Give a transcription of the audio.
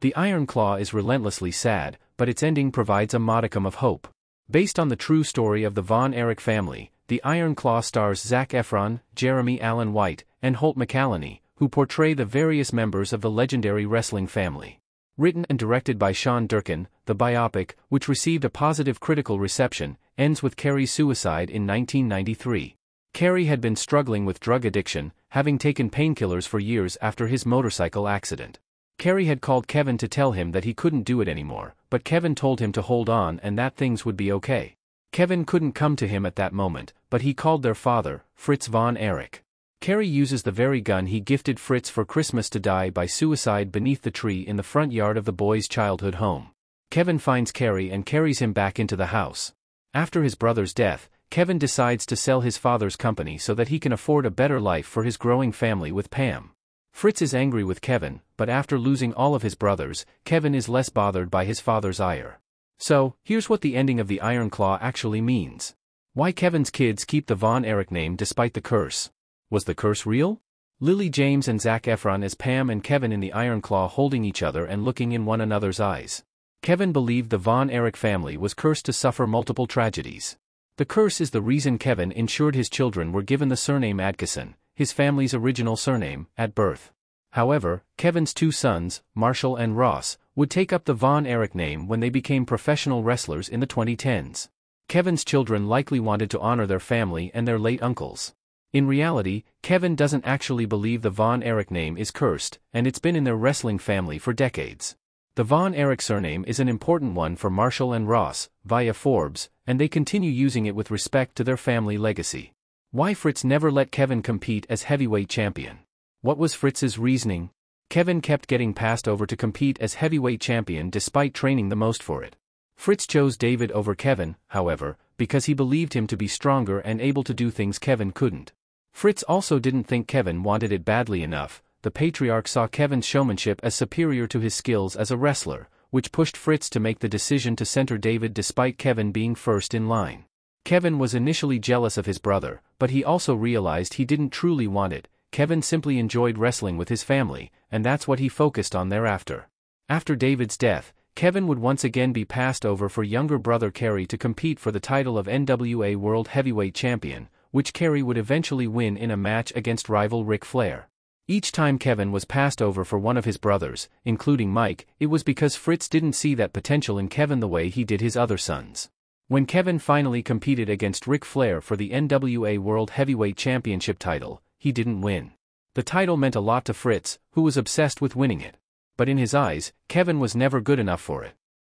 The Iron Claw is relentlessly sad, but its ending provides a modicum of hope. Based on the true story of the Von Erich family, The Iron Claw stars Zac Efron, Jeremy Allen White, and Holt McCallany, who portray the various members of the legendary wrestling family. Written and directed by Sean Durkin, the biopic, which received a positive critical reception, ends with Kerry's suicide in 1993. Kerry had been struggling with drug addiction, having taken painkillers for years after his motorcycle accident. Kerry had called Kevin to tell him that he couldn't do it anymore, but Kevin told him to hold on and that things would be okay. Kevin couldn't come to him at that moment, but he called their father, Fritz Von Erich. Kerry uses the very gun he gifted Fritz for Christmas to die by suicide beneath the tree in the front yard of the boy's childhood home. Kevin finds Kerry and carries him back into the house. After his brother's death, Kevin decides to sell his father's company so that he can afford a better life for his growing family with Pam. Fritz is angry with Kevin, but after losing all of his brothers, Kevin is less bothered by his father's ire. So, here's what the ending of the Iron Claw actually means. Why Kevin's kids keep the Von Erich name despite the curse. Was the curse real? Lily James and Zac Efron as Pam and Kevin in the Iron Claw holding each other and looking in one another's eyes. Kevin believed the Von Erich family was cursed to suffer multiple tragedies. The curse is the reason Kevin ensured his children were given the surname Adkisson, his family's original surname, at birth. However, Kevin's two sons, Marshall and Ross, would take up the Von Erich name when they became professional wrestlers in the 2010s. Kevin's children likely wanted to honor their family and their late uncles. In reality, Kevin doesn't actually believe the Von Erich name is cursed, and it's been in their wrestling family for decades. The Von Erich surname is an important one for Marshall and Ross, via Forbes, and they continue using it with respect to their family legacy. Why Fritz never let Kevin compete as heavyweight champion? What was Fritz's reasoning? Kevin kept getting passed over to compete as heavyweight champion despite training the most for it. Fritz chose David over Kevin, however, because he believed him to be stronger and able to do things Kevin couldn't. Fritz also didn't think Kevin wanted it badly enough. The patriarch saw Kevin's showmanship as superior to his skills as a wrestler, which pushed Fritz to make the decision to center David despite Kevin being first in line. Kevin was initially jealous of his brother, but he also realized he didn't truly want it. Kevin simply enjoyed wrestling with his family, and that's what he focused on thereafter. After David's death, Kevin would once again be passed over for younger brother Kerry to compete for the title of NWA World Heavyweight Champion, which Kerry would eventually win in a match against rival Ric Flair. Each time Kevin was passed over for one of his brothers, including Mike, it was because Fritz didn't see that potential in Kevin the way he did his other sons. When Kevin finally competed against Ric Flair for the NWA World Heavyweight Championship title, he didn't win. The title meant a lot to Fritz, who was obsessed with winning it. But in his eyes, Kevin was never good enough for it.